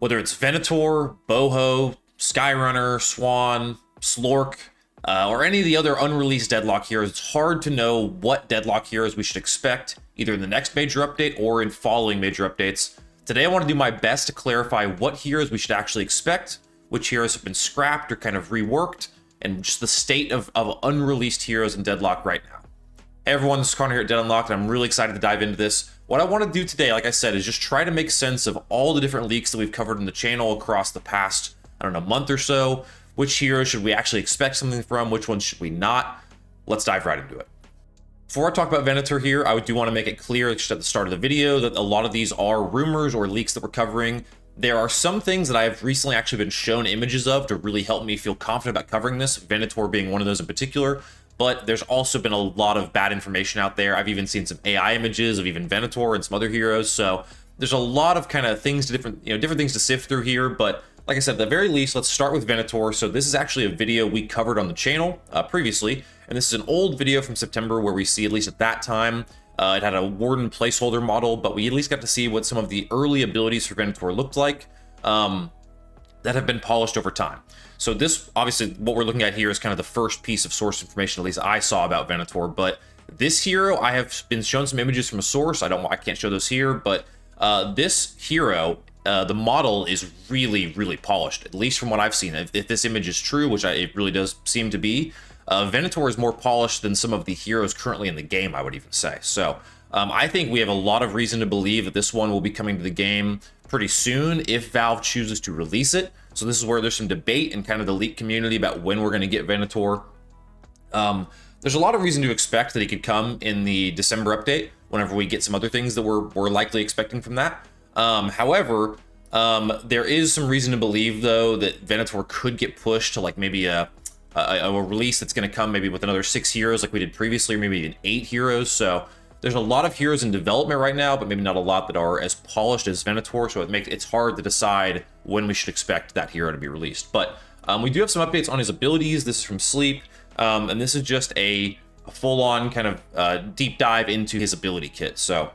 Whether it's Venator, Boho, Skyrunner, Swan, Slork, or any of the other unreleased Deadlock Heroes, it's hard to know what Deadlock Heroes we should expect either in the next major update or in following major updates. Today I want to do my best to clarify what heroes we should actually expect, which heroes have been scrapped or kind of reworked, and just the state of unreleased heroes in Deadlock right now. Hey everyone, this is Connor here at Dead Unlocked, and I'm really excited to dive into this. What I want to do today, like I said, is just try to make sense of all the different leaks that we've covered in the channel across the past, I don't know, month or so. Which heroes should we actually expect something from? Which ones should we not? Let's dive right into it. Before I talk about Venator here, I do want to make it clear just at the start of the video that a lot of these are rumors or leaks that we're covering. There are some things that I have recently actually been shown images of to really help me feel confident about covering this, Venator being one of those in particular. But there's also been a lot of bad information out there. I've even seen some AI images of even Venator and some other heroes. So there's a lot of kind of things to different things to sift through here. But like I said, at the very least, let's start with Venator. So this is actually a video we covered on the channel previously. And this is an old video from September where we see, at least at that time, it had a Warden placeholder model, but we at least got to see what some of the early abilities for Venator looked like that have been polished over time. So this, obviously, what we're looking at here is kind of the first piece of source information, at least I saw about Venator. But this hero, I have been shown some images from a source. I can't show those here, but this hero, the model is really, really polished, at least from what I've seen. If this image is true, which it really does seem to be, Venator is more polished than some of the heroes currently in the game, I would even say. So I think we have a lot of reason to believe that this one will be coming to the game pretty soon if Valve chooses to release it. So this is where there's some debate in kind of the leak community about when we're going to get Venator. There's a lot of reason to expect that he could come in the December update whenever we get some other things that we're likely expecting from that. However, there is some reason to believe, though, that Venator could get pushed to like maybe a release that's going to come maybe with another 6 heroes like we did previously, or maybe even 8 heroes. So there's a lot of heroes in development right now, but maybe not a lot that are as polished as Venator. So it's hard to decide when we should expect that hero to be released. But we do have some updates on his abilities. This is from Sleep, and this is just a full-on kind of deep dive into his ability kit. So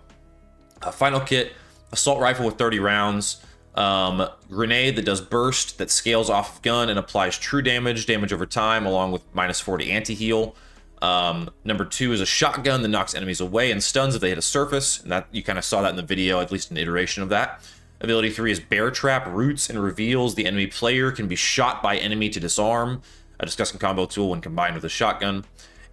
final kit, assault rifle with 30 rounds, grenade that does burst, that scales off of gun and applies true damage over time, along with -40 anti-heal. Number 2 is a shotgun that knocks enemies away and stuns if they hit a surface, and that you kind of saw that in the video, at least an iteration of that. Ability 3 is bear trap, roots and reveals the enemy player can be shot by enemy to disarm, a disgusting combo tool when combined with a shotgun.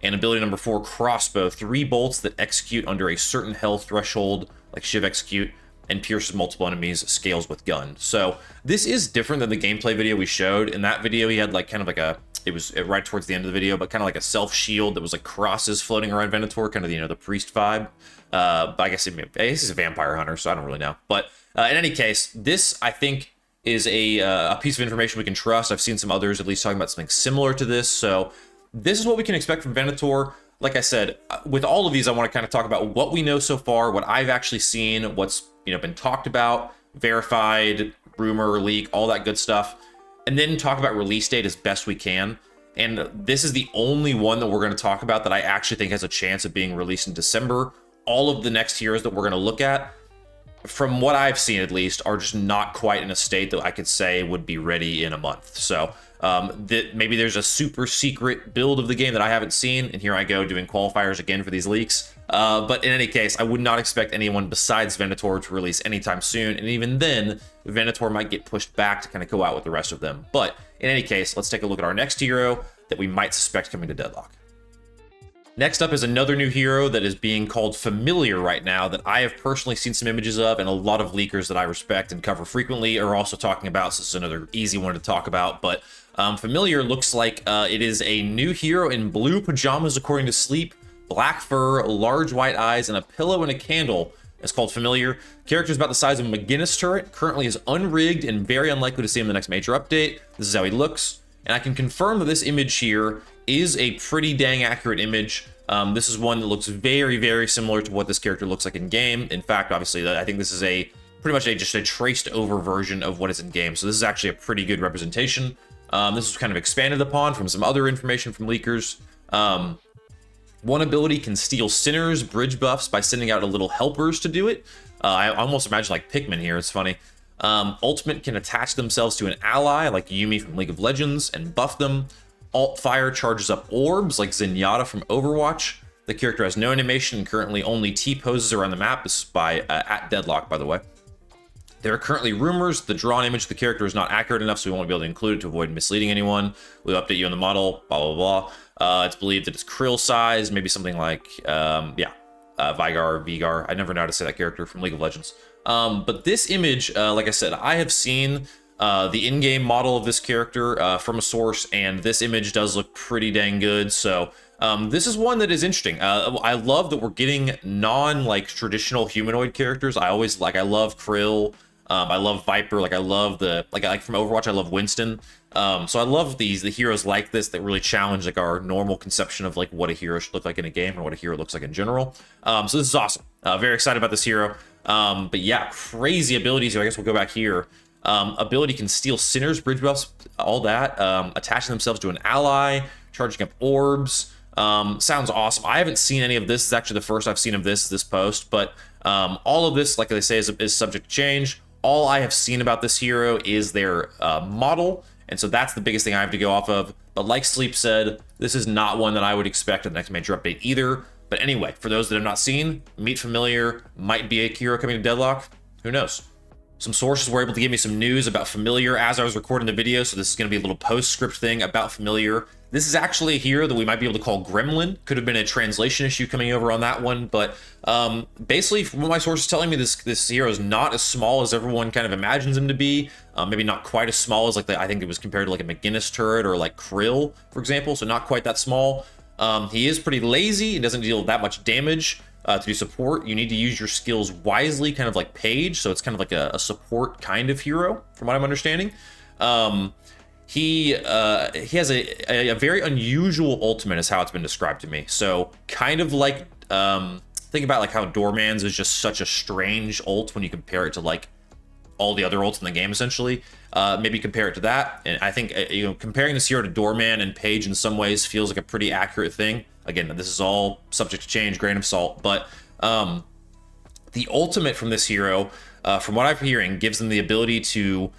And ability number 4, crossbow, 3 bolts that execute under a certain health threshold, like Shiv execute, and pierces multiple enemies, scales with gun. So this is different than the gameplay video we showed. In that video, he had like kind of like it was right towards the end of the video, but kind of like a self shield that was like crosses floating around Venator, kind of the priest vibe. But I guess he's a vampire hunter, so I don't really know. But in any case, this I think is a piece of information we can trust. I've seen some others at least talking about something similar to this. So this is what we can expect from Venator. Like I said, with all of these, I want to kind of talk about what we know so far, what I've actually seen, what's been talked about, verified, rumor, leak, all that good stuff, and then talk about release date as best we can. And this is the only one that we're going to talk about that I actually think has a chance of being released in December. All of the next heroes that we're going to look at, from what I've seen at least, are just not quite in a state that I could say would be ready in a month. So maybe there's a super secret build of the game that I haven't seen, and here I go doing qualifiers again for these leaks. But in any case, I would not expect anyone besides Venator to release anytime soon, and even then, Venator might get pushed back to kind of go out with the rest of them. But in any case, let's take a look at our next hero that we might suspect coming to Deadlock. Next up is another new hero that is being called Familiar right now, that I have personally seen some images of, and a lot of leakers that I respect and cover frequently are also talking about, so this is another easy one to talk about. But Familiar looks like it is a new hero in blue pajamas according to Sleep, black fur, large white eyes, and a pillow and a candle. It's called Familiar. Character is about the size of a McGinnis turret, currently is unrigged and very unlikely to see him in the next major update. This is how he looks, and I can confirm that this image here is a pretty dang accurate image. This is one that looks very, very similar to what this character looks like in game. In fact, obviously, I think this is pretty much just a traced over version of what is in game. So this is actually a pretty good representation. This was kind of expanded upon from some other information from leakers. One ability can steal Sinner's bridge buffs by sending out a little helpers to do it. I almost imagine like Pikmin here. It's funny. Ultimate can attach themselves to an ally like Yuumi from League of Legends and buff them. Alt Fire charges up orbs like Zenyatta from Overwatch. The character has no animation and currently only T-poses around the map. This is by at Deadlock, by the way. There are currently rumors the drawn image of the character is not accurate enough, so we won't be able to include it to avoid misleading anyone. We'll update you on the model, blah, blah, blah. It's believed that it's krill size, maybe something like, Vigar. I never know how to say that character from League of Legends. But this image, like I said, I have seen the in-game model of this character from a source, and this image does look pretty dang good. So this is one that is interesting. I love that we're getting like traditional humanoid characters. I love Krill. I love Viper. Like I love like from Overwatch, I love Winston. So I love the heroes like this that really challenge like our normal conception of like what a hero should look like in a game or what a hero looks like in general. So this is awesome. Very excited about this hero. But yeah, crazy abilities. So I guess we'll go back here. Ability can steal sinners, bridge buffs, all that. Attaching themselves to an ally, charging up orbs. Sounds awesome. I haven't seen any of this. It's actually the first I've seen of this post. But all of this, like they say, is subject to change. All I have seen about this hero is their model, and so that's the biggest thing I have to go off of. But like Sleep said, this is not one that I would expect in the next major update either. But anyway, for those that have not seen, Meet Familiar might be a hero coming to Deadlock. Who knows? Some sources were able to give me some news about Familiar as I was recording the video, so this is going to be a little postscript thing about Familiar. This is actually a hero that we might be able to call Gremlin. Could have been a translation issue coming over on that one, but basically, from what my source is telling me, this hero is not as small as everyone kind of imagines him to be. Maybe not quite as small as like I think it was compared to like a McGinnis turret or like Krill, for example, so not quite that small. He is pretty lazy. He doesn't deal that much damage. To do support, you need to use your skills wisely, kind of like Paige, so it's kind of like a support kind of hero, from what I'm understanding. He has a very unusual ultimate is how it's been described to me. So kind of like, think about like how Doorman's is just such a strange ult when you compare it to like all the other ults in the game, essentially. Maybe compare it to that. And I think, comparing this hero to Doorman and Paige in some ways feels like a pretty accurate thing. Again, this is all subject to change, grain of salt, but the ultimate from this hero, from what I'm hearing, gives them the ability to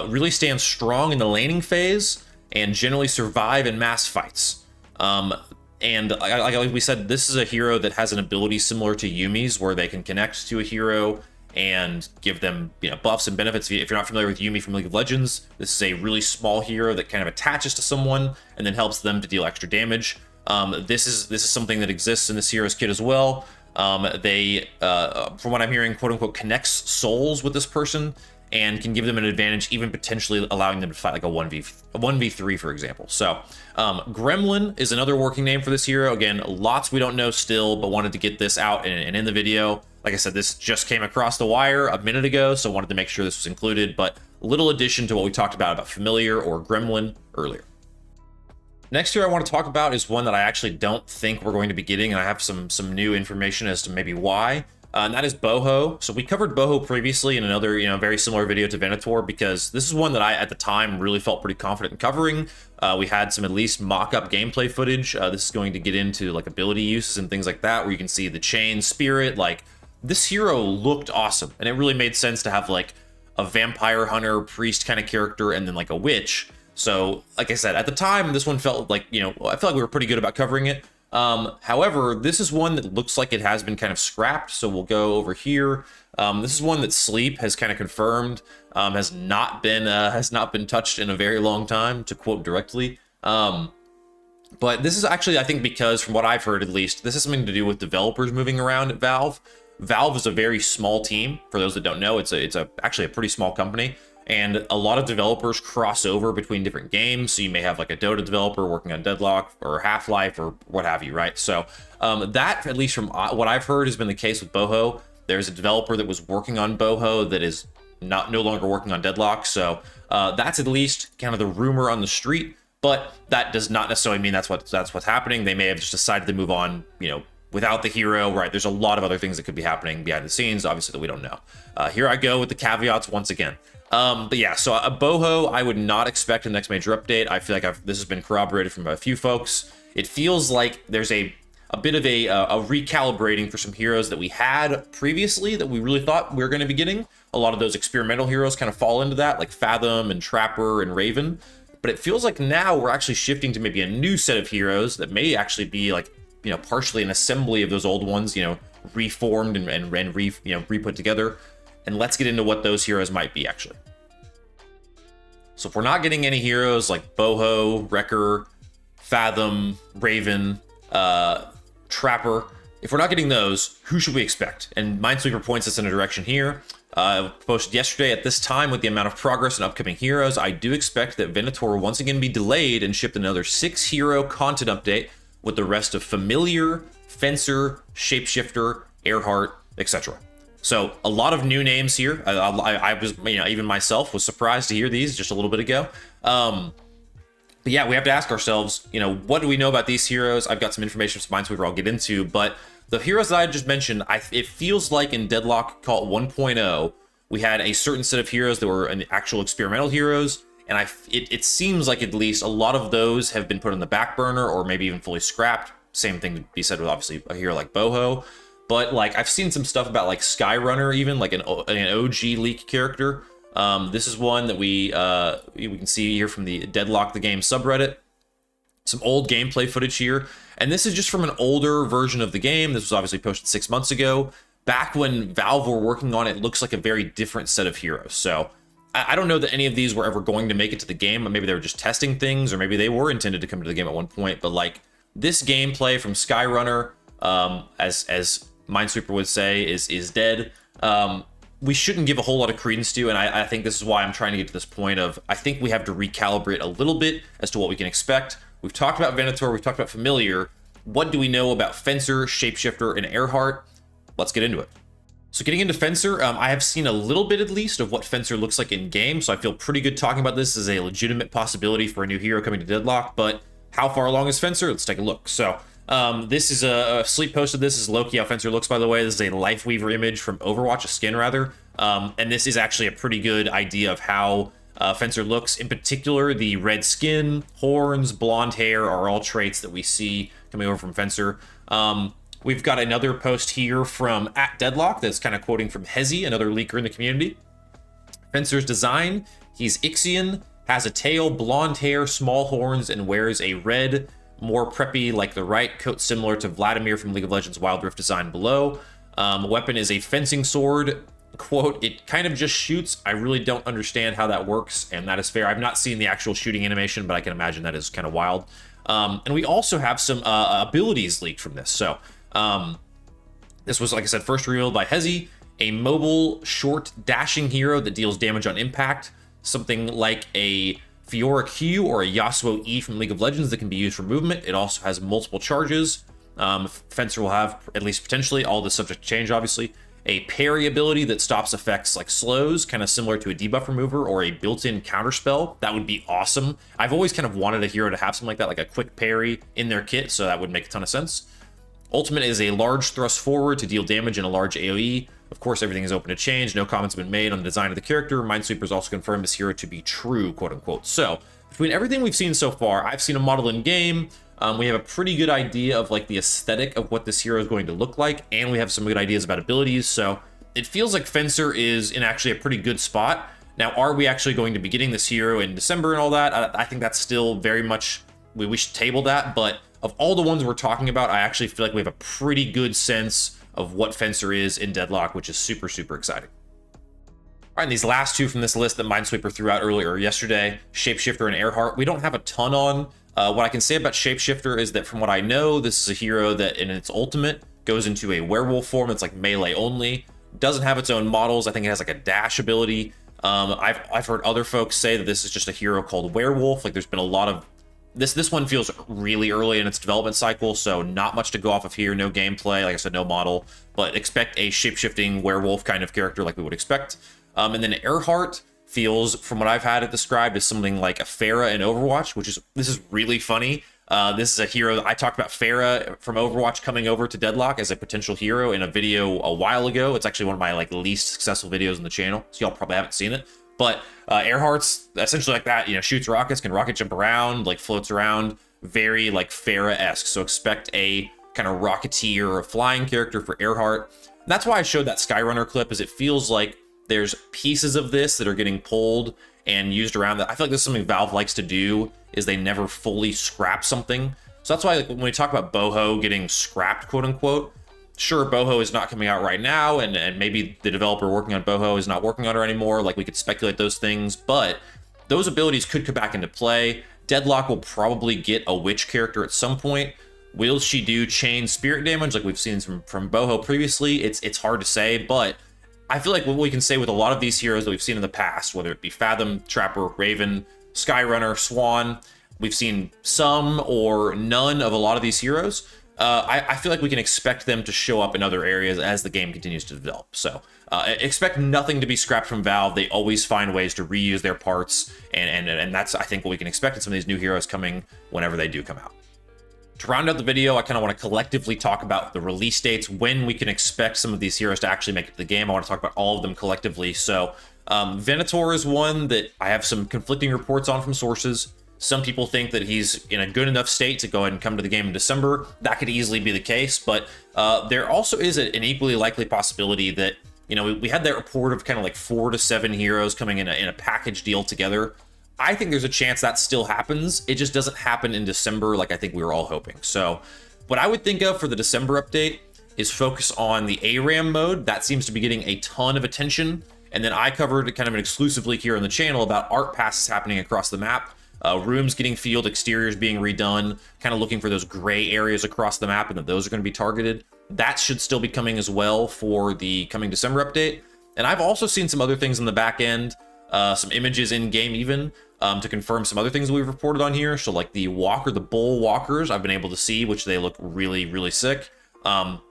really stand strong in the laning phase and generally survive in mass fights. And like we said, this is a hero that has an ability similar to Yuumi's, where they can connect to a hero and give them buffs and benefits. If you're not familiar with Yuumi from League of Legends, this is a really small hero that kind of attaches to someone and then helps them to deal extra damage. This is something that exists in this hero's kit as well. They, from what I'm hearing, quote unquote, connects souls with this person and can give them an advantage, even potentially allowing them to fight like a 1v3, for example. So Gremlin is another working name for this hero. Again, lots we don't know still, but wanted to get this out and in the video. Like I said, this just came across the wire a minute ago, so wanted to make sure this was included, but little addition to what we talked about Familiar or Gremlin earlier. Next hero I want to talk about is one that I actually don't think we're going to be getting, and I have some new information as to maybe why. And that is Boho. So we covered Boho previously in another, very similar video to Venator, because this is one that I, at the time, really felt pretty confident in covering. We had some at least mock-up gameplay footage. This is going to get into like ability uses and things like that, where you can see the chain spirit. Like, this hero looked awesome, and it really made sense to have like a vampire hunter, priest kind of character, and then like a witch. So, like I said, at the time, this one felt like, I felt like we were pretty good about covering it. However, this is one that looks like it has been kind of scrapped, so we'll go over here. This is one that Sleep has kind of confirmed, has not been touched in a very long time, to quote directly. But this is actually, I think, because from what I've heard at least, this has something to do with developers moving around at Valve. Valve is a very small team. For those that don't know, it's actually a pretty small company. And a lot of developers cross over between different games. So you may have like a Dota developer working on Deadlock or Half-Life or what have you, right? So that, at least from what I've heard, has been the case with Boho. There's a developer that was working on Boho that is no longer working on Deadlock. So that's at least kind of the rumor on the street. But that does not necessarily mean that's what's happening. They may have just decided to move on, without the hero, right? There's a lot of other things that could be happening behind the scenes, obviously, that we don't know. Here I go with the caveats once again. But yeah, so a Boho, I would not expect in the next major update. I feel like this has been corroborated from a few folks. It feels like there's a a bit of a recalibrating for some heroes that we had previously that we really thought we were going to be getting. A lot of those experimental heroes kind of fall into that, like Fathom and Trapper and Raven. But it feels like now we're actually shifting to maybe a new set of heroes that may actually be like, you know, partially an assembly of those old ones, you know, reformed and re-put together. And let's get into what those heroes might be actually. So if we're not getting any heroes like Boho, Wrecker, Fathom, Raven, Trapper, if we're not getting those, who should we expect? And Minesweeper points us in a direction here. Posted yesterday at this time with the amount of progress and upcoming heroes, I do expect that Venator will once again be delayed and shipped another 6-hero content update with the rest of Familiar, Fencer, Shapeshifter, Airheart, etc. So a lot of new names here. I was, you know, even myself was surprised to hear these just a little bit ago. But yeah, we have to ask ourselves, you know, what do we know about these heroes? I've got some information from Minesweeper I'll get into, but the heroes that I just mentioned, it feels like in Deadlock Call 1.0, we had a certain set of heroes that were actual experimental heroes, and it seems like at least a lot of those have been put on the back burner or maybe even fully scrapped. Same thing to be said with obviously a hero like Boho. But like I've seen some stuff about like Skyrunner, even like an OG leak character. This is one that we can see here from the Deadlock the Game subreddit. Some old gameplay footage here. And this is just from an older version of the game. This was obviously posted 6 months ago. Back when Valve were working on it, looks like a very different set of heroes. So I don't know that any of these were ever going to make it to the game. Maybe they were just testing things, or maybe they were intended to come to the game at one point. But like this gameplay from Skyrunner, as Minesweeper would say, is dead. We shouldn't give a whole lot of credence to, and I think this is why I'm trying to get to this point of, I think we have to recalibrate a little bit as to what we can expect. We've talked about Venator, we've talked about Familiar. What do we know about Fencer, Shapeshifter, and Airheart? Let's get into it. So getting into Fencer, I have seen a little bit at least of what Fencer looks like in game, so I feel pretty good talking about this as a legitimate possibility for a new hero coming to Deadlock, but how far along is Fencer? Let's take a look. So this is a Sleep posted. This is Loki how Fencer looks, by the way. This is a Lifeweaver image from Overwatch, a skin rather. And this is actually a pretty good idea of how Fencer looks. In particular, the red skin, horns, blonde hair are all traits that we see coming over from Fencer. We've got another post here from @Deadlock that's kind of quoting from Hezi, another leaker in the community. Fencer's design, he's Ixian, has a tail, blonde hair, small horns, and wears a red, more preppy, like the right coat similar to Vladimir from League of Legends Wild Rift design below. Weapon is a fencing sword. Quote, it kind of just shoots. I really don't understand how that works, and that is fair. I've not seen the actual shooting animation, but I can imagine that is kind of wild. And we also have some abilities leaked from this. So this was, like I said, first revealed by Hezi, a mobile, short, dashing hero that deals damage on impact. Something like a Fiora Q or a Yasuo E from League of Legends that can be used for movement. It also has multiple charges. Fencer will have, at least potentially, all this subject to change, obviously. A parry ability that stops effects like slows, kind of similar to a debuff remover or a built-in counterspell. That would be awesome. I've always kind of wanted a hero to have something like that, like a quick parry in their kit, so that would make a ton of sense. Ultimate is a large thrust forward to deal damage in a large AoE. Of course, everything is open to change. No comments have been made on the design of the character. Minesweeper's also confirmed this hero to be true, quote-unquote. So, between everything we've seen so far, I've seen a model in game. We have a pretty good idea of like the aesthetic of what this hero is going to look like, and we have some good ideas about abilities. So it feels like Fencer is in actually a pretty good spot. Now, are we actually going to be getting this hero in December and all that? I think that's still very much, we should table that. But of all the ones we're talking about, I actually feel like we have a pretty good sense of what Fencer is in Deadlock, which is super, super exciting. All right, and these last two from this list that Minesweeper threw out earlier yesterday, Shapeshifter and Airheart, we don't have a ton on. What I can say about Shapeshifter is that from what I know, this is a hero that in its ultimate goes into a werewolf form. It's like melee only. Doesn't have its own models. I think it has like a dash ability. I've heard other folks say that this is just a hero called Werewolf. Like there's been a lot of this one feels really early in its development cycle, so not much to go off of here. No gameplay, like I said, no model, but expect a shape-shifting werewolf kind of character like we would expect. And then Airheart feels, from what I've had it described, as something like a Pharah in Overwatch, this is really funny. This is a hero that I talked about, Pharah from Overwatch coming over to Deadlock as a potential hero in a video a while ago. It's actually one of my like least successful videos on the channel, so y'all probably haven't seen it. But Airheart's essentially like that, you know, shoots rockets, can rocket jump around, like floats around, very like Pharah-esque. So expect a kind of rocketeer or flying character for Airheart. That's why I showed that Skyrunner clip, is it feels like there's pieces of this that are getting pulled and used around that. I feel like this is something Valve likes to do, is they never fully scrap something. So that's why, like, when we talk about Boho getting scrapped, quote unquote, sure, Boho is not coming out right now, and maybe the developer working on Boho is not working on her anymore. Like, we could speculate those things, but those abilities could come back into play. Deadlock will probably get a witch character at some point. Will she do chain spirit damage like we've seen from Boho previously? It's hard to say, but I feel like what we can say with a lot of these heroes that we've seen in the past, whether it be Fathom, Trapper, Raven, Skyrunner, Swan, we've seen some or none of a lot of these heroes. I feel like we can expect them to show up in other areas as the game continues to develop. So expect nothing to be scrapped from Valve. They always find ways to reuse their parts, and that's, I think, what we can expect in some of these new heroes coming whenever they do come out. To round out the video, I kind of want to collectively talk about the release dates, when we can expect some of these heroes to actually make it to the game. I want to talk about all of them collectively. So Venator is one that I have some conflicting reports on from sources. Some people think that he's in a good enough state to go ahead and come to the game in December. That could easily be the case, but there also is an equally likely possibility that, you know, we had that report of kind of like 4 to 7 heroes coming in a package deal together. I think there's a chance that still happens. It just doesn't happen in December like I think we were all hoping. So what I would think of for the December update is focus on the ARAM mode. That seems to be getting a ton of attention. And then I covered kind of an exclusive leak here on the channel about art passes happening across the map. Rooms getting filled, exteriors being redone, kind of looking for those gray areas across the map, and that those are going to be targeted. That should still be coming as well for the coming December update. And I've also seen some other things in the back end, some images in game even, to confirm some other things that we've reported on here. So like the bull walkers, I've been able to see, which they look really, really sick.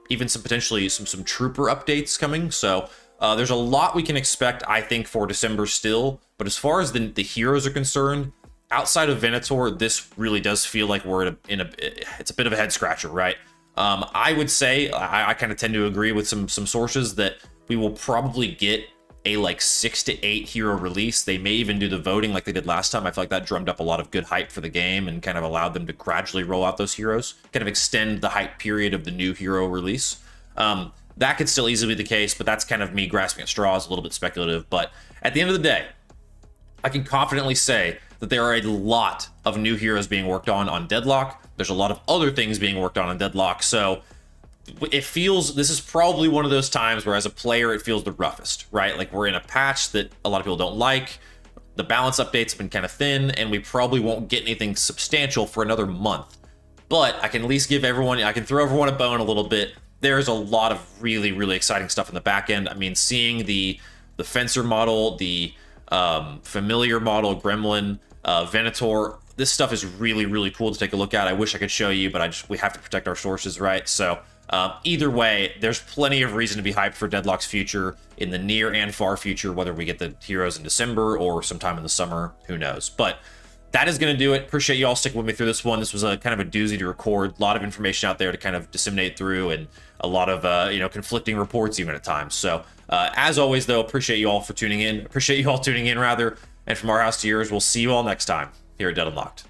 Even some potentially some trooper updates coming. So there's a lot we can expect, I think, for December still. But as far as the heroes are concerned, outside of Venator, this really does feel like we're it's a bit of a head scratcher, right? I would say, I kind of tend to agree with some sources that we will probably get a like 6 to 8 hero release. They may even do the voting like they did last time. I feel like that drummed up a lot of good hype for the game and kind of allowed them to gradually roll out those heroes, kind of extend the hype period of the new hero release. That could still easily be the case, but that's kind of me grasping at straws, a little bit speculative. But at the end of the day, I can confidently say that there are a lot of new heroes being worked on Deadlock. There's a lot of other things being worked on Deadlock. So it feels, this is probably one of those times where as a player, it feels the roughest, right? Like we're in a patch that a lot of people don't like. The balance updates have been kind of thin, and we probably won't get anything substantial for another month. But I can at least give everyone, I can throw everyone a bone a little bit. There's a lot of really, really exciting stuff in the back end. I mean, seeing the Fencer model, the familiar model, Gremlin, Venator, this stuff is really, really cool to take a look at. I wish I could show you, but we have to protect our sources, right? So either way, there's plenty of reason to be hyped for Deadlock's future in the near and far future, whether we get the heroes in December or sometime in the summer, who knows. But that is going to do it. Appreciate you all sticking with me through this one. This was a kind of a doozy to record. A lot of information out there to kind of disseminate through, and a lot of conflicting reports even at times. So as always, though, appreciate you all for tuning in. Appreciate you all tuning in, rather. And from our house to yours, we'll see you all next time here at Dead Unlocked.